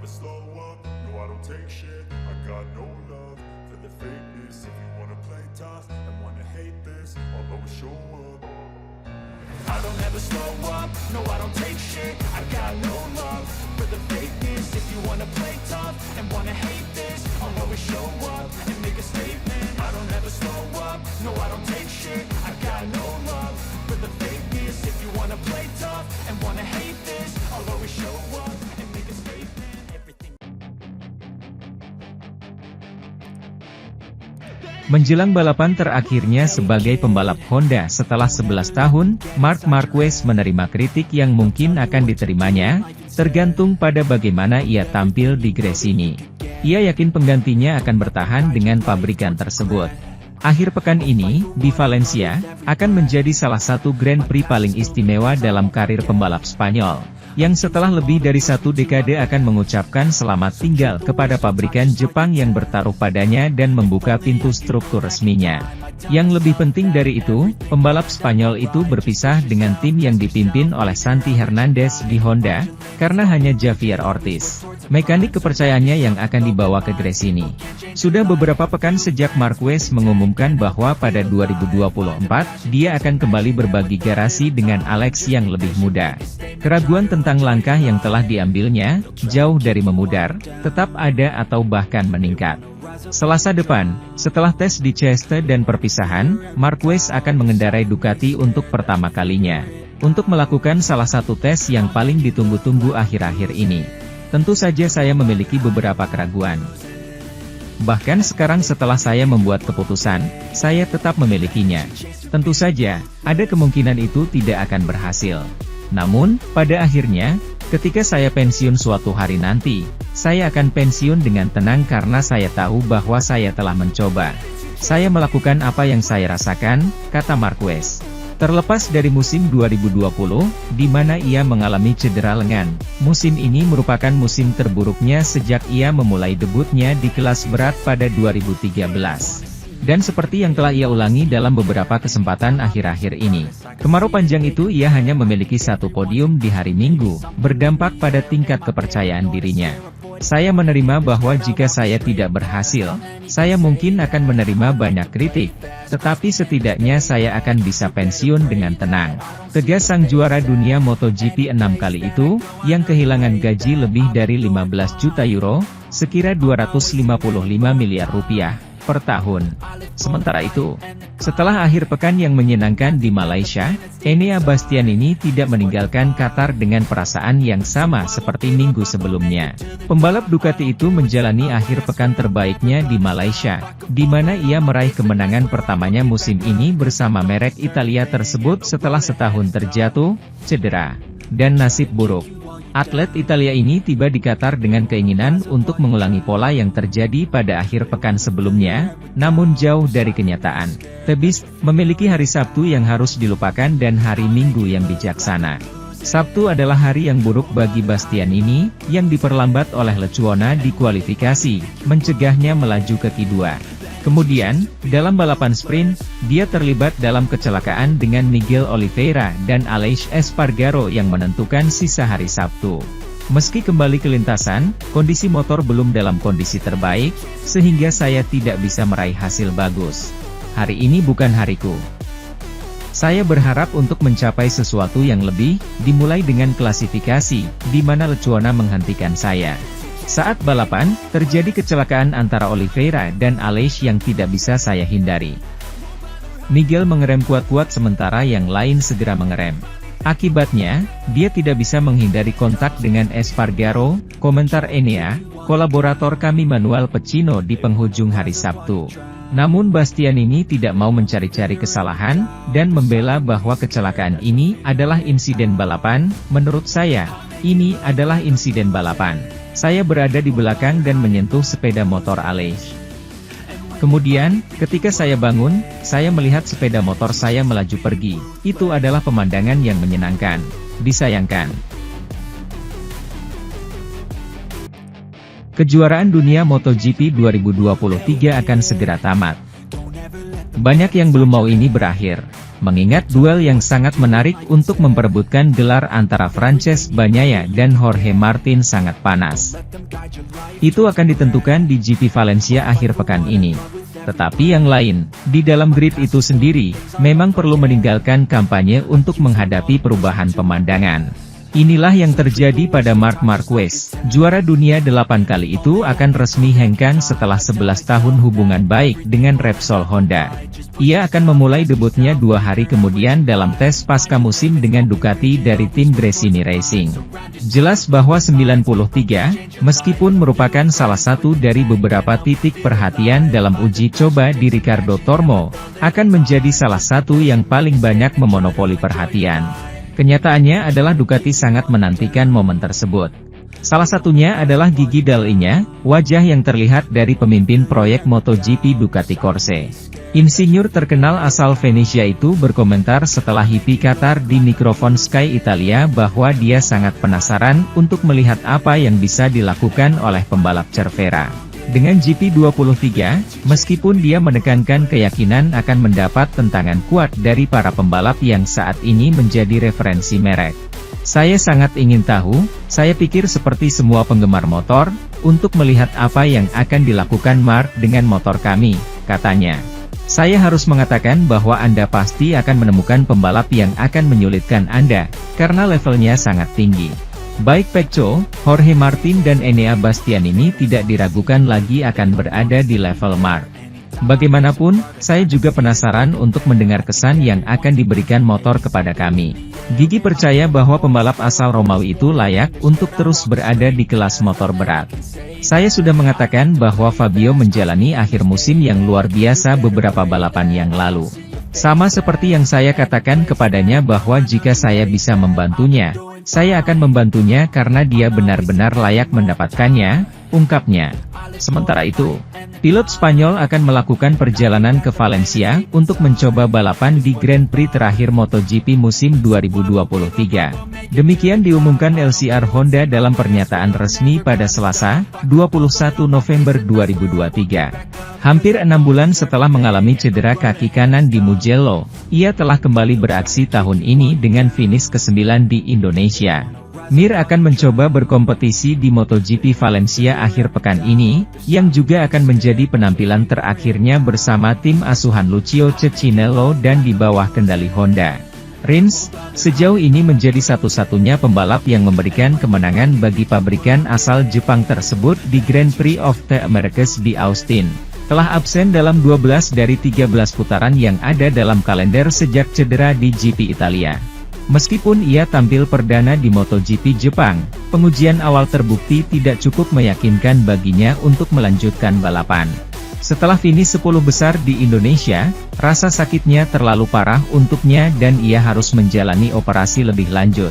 never slow up, no I don't take shit. I got no love for the fakeness. If you wanna play tough and wanna hate this, I'll always show up. I don't ever slow up, no I don't take shit. I got no love for the fakeness. If you wanna play tough and wanna hate this, I'll always show up and make a statement. I don't ever slow up, no I don't take shit. I got no love for the fakeness. If you wanna play tough and wanna hate this, I'll always show up and make a statement. Everything. Menjelang balapan terakhirnya sebagai pembalap Honda setelah 11 tahun, Marc Marquez menerima kritik yang mungkin akan diterimanya, tergantung pada bagaimana ia tampil di Gresini. Ia yakin penggantinya akan bertahan dengan pabrikan tersebut. Akhir pekan ini, di Valencia, akan menjadi salah satu Grand Prix paling istimewa dalam karir pembalap Spanyol, yang setelah lebih dari satu dekade akan mengucapkan selamat tinggal kepada pabrikan Jepang yang bertaruh padanya dan membuka pintu struktur resminya. Yang lebih penting dari itu, pembalap Spanyol itu berpisah dengan tim yang dipimpin oleh Santi Hernandez di Honda, karena hanya Javier Ortiz, mekanik kepercayaannya yang akan dibawa ke Gresini. Sudah beberapa pekan sejak Marquez mengumumkan bahwa pada 2024, dia akan kembali berbagi garasi dengan Alex yang lebih muda. Keraguan tentang langkah yang telah diambilnya, jauh dari memudar, tetap ada atau bahkan meningkat. Selasa depan, setelah tes di Cheste dan perpisahan, Marquez akan mengendarai Ducati untuk pertama kalinya, untuk melakukan salah satu tes yang paling ditunggu-tunggu akhir-akhir ini. Tentu saja saya memiliki beberapa keraguan. Bahkan sekarang setelah saya membuat keputusan, saya tetap memilikinya. Tentu saja, ada kemungkinan itu tidak akan berhasil. Namun, pada akhirnya, ketika saya pensiun suatu hari nanti, saya akan pensiun dengan tenang karena saya tahu bahwa saya telah mencoba. Saya melakukan apa yang saya rasakan, kata Marquez. Terlepas dari musim 2020, di mana ia mengalami cedera lengan, musim ini merupakan musim terburuknya sejak ia memulai debutnya di kelas berat pada 2013. Dan seperti yang telah ia ulangi dalam beberapa kesempatan akhir-akhir ini, kemarau panjang itu ia hanya memiliki satu podium di hari Minggu, berdampak pada tingkat kepercayaan dirinya. Saya menerima bahwa jika saya tidak berhasil, saya mungkin akan menerima banyak kritik, tetapi setidaknya saya akan bisa pensiun dengan tenang, tegas sang juara dunia MotoGP 6 kali itu, yang kehilangan gaji lebih dari 15 juta euro, sekira 255 miliar rupiah. Per tahun. Sementara itu, setelah akhir pekan yang menyenangkan di Malaysia, Enea Bastianini tidak meninggalkan Qatar dengan perasaan yang sama seperti minggu sebelumnya. Pembalap Ducati itu menjalani akhir pekan terbaiknya di Malaysia, di mana ia meraih kemenangan pertamanya musim ini bersama merek Italia tersebut setelah setahun terjatuh, cedera, dan nasib buruk. Atlet Italia ini tiba di Qatar dengan keinginan untuk mengulangi pola yang terjadi pada akhir pekan sebelumnya, namun jauh dari kenyataan. Tebis, memiliki hari Sabtu yang harus dilupakan dan hari Minggu yang bijaksana. Sabtu adalah hari yang buruk bagi Bastianini, yang diperlambat oleh Lecuona di kualifikasi, mencegahnya melaju ke Q2. Kemudian, dalam balapan sprint, dia terlibat dalam kecelakaan dengan Miguel Oliveira dan Aleix Espargaro yang menentukan sisa hari Sabtu. Meski kembali ke lintasan, kondisi motor belum dalam kondisi terbaik, sehingga saya tidak bisa meraih hasil bagus. Hari ini bukan hariku. Saya berharap untuk mencapai sesuatu yang lebih, dimulai dengan klasifikasi, di mana Lecuona menghentikan saya. Saat balapan, terjadi kecelakaan antara Oliveira dan Aleix yang tidak bisa saya hindari. Miguel mengerem kuat-kuat sementara yang lain segera mengerem. Akibatnya, dia tidak bisa menghindari kontak dengan Espargaro, komentar Enea, kolaborator kami Manuel Pecino di penghujung hari Sabtu. Namun Bastianini tidak mau mencari-cari kesalahan, dan membela bahwa kecelakaan ini adalah insiden balapan. Menurut saya, ini adalah insiden balapan. Saya berada di belakang dan menyentuh sepeda motor Aleix. Kemudian, ketika saya bangun, saya melihat sepeda motor saya melaju pergi. Itu adalah pemandangan yang menyenangkan. Disayangkan. Kejuaraan dunia MotoGP 2023 akan segera tamat. Banyak yang belum mau ini berakhir. mengingat duel yang sangat menarik untuk memperebutkan gelar antara Francesc Bagnaia dan Jorge Martin sangat panas. Itu akan ditentukan di GP Valencia akhir pekan ini. Tetapi yang lain, di dalam grid itu sendiri, memang perlu meninggalkan kampanye untuk menghadapi perubahan pemandangan. Inilah yang terjadi pada Marc Marquez, juara dunia 8 kali itu akan resmi hengkang setelah 11 tahun hubungan baik dengan Repsol Honda. Ia akan memulai debutnya 2 hari kemudian dalam tes pasca musim dengan Ducati dari tim Gresini Racing. Jelas bahwa 93, meskipun merupakan salah satu dari beberapa titik perhatian dalam uji coba di Ricardo Tormo, akan menjadi salah satu yang paling banyak memonopoli perhatian. Kenyataannya adalah Ducati sangat menantikan momen tersebut. Salah satunya adalah gigi dal-nya, wajah yang terlihat dari pemimpin proyek MotoGP Ducati Corse. Insinyur terkenal asal Venesia itu berkomentar setelah Hippie Qatar di mikrofon Sky Italia bahwa dia sangat penasaran untuk melihat apa yang bisa dilakukan oleh pembalap Cervera. Dengan GP23, meskipun dia menekankan keyakinan akan mendapat tentangan kuat dari para pembalap yang saat ini menjadi referensi merek. Saya sangat ingin tahu, saya pikir seperti semua penggemar motor, untuk melihat apa yang akan dilakukan Marc dengan motor kami, katanya. Saya harus mengatakan bahwa Anda pasti akan menemukan pembalap yang akan menyulitkan Anda, karena levelnya sangat tinggi. Baik Pecco, Jorge Martin dan Enea Bastianini tidak diragukan lagi akan berada di level Marc. Bagaimanapun, saya juga penasaran untuk mendengar kesan yang akan diberikan motor kepada kami. Gigi percaya bahwa pembalap asal Romawi itu layak untuk terus berada di kelas motor berat. Saya sudah mengatakan bahwa Fabio menjalani akhir musim yang luar biasa beberapa balapan yang lalu. Sama seperti yang saya katakan kepadanya bahwa jika saya bisa membantunya, saya akan membantunya karena dia benar-benar layak mendapatkannya, ungkapnya. Sementara itu, pilot Spanyol akan melakukan perjalanan ke Valencia untuk mencoba balapan di Grand Prix terakhir MotoGP musim 2023. Demikian diumumkan LCR Honda dalam pernyataan resmi pada Selasa, 21 November 2023. Hampir 6 bulan setelah mengalami cedera kaki kanan di Mugello, ia telah kembali beraksi tahun ini dengan finish ke-9 di Indonesia. Mir akan mencoba berkompetisi di MotoGP Valencia akhir pekan ini, yang juga akan menjadi penampilan terakhirnya bersama tim asuhan Lucio Cecchinello dan di bawah kendali Honda. Rins, sejauh ini menjadi satu-satunya pembalap yang memberikan kemenangan bagi pabrikan asal Jepang tersebut di Grand Prix of the Americas di Austin. Telah absen dalam 12 dari 13 putaran yang ada dalam kalender sejak cedera di GP Italia. Meskipun ia tampil perdana di MotoGP Jepang, pengujian awal terbukti tidak cukup meyakinkan baginya untuk melanjutkan balapan. Setelah finish 10 besar di Indonesia, rasa sakitnya terlalu parah untuknya dan ia harus menjalani operasi lebih lanjut.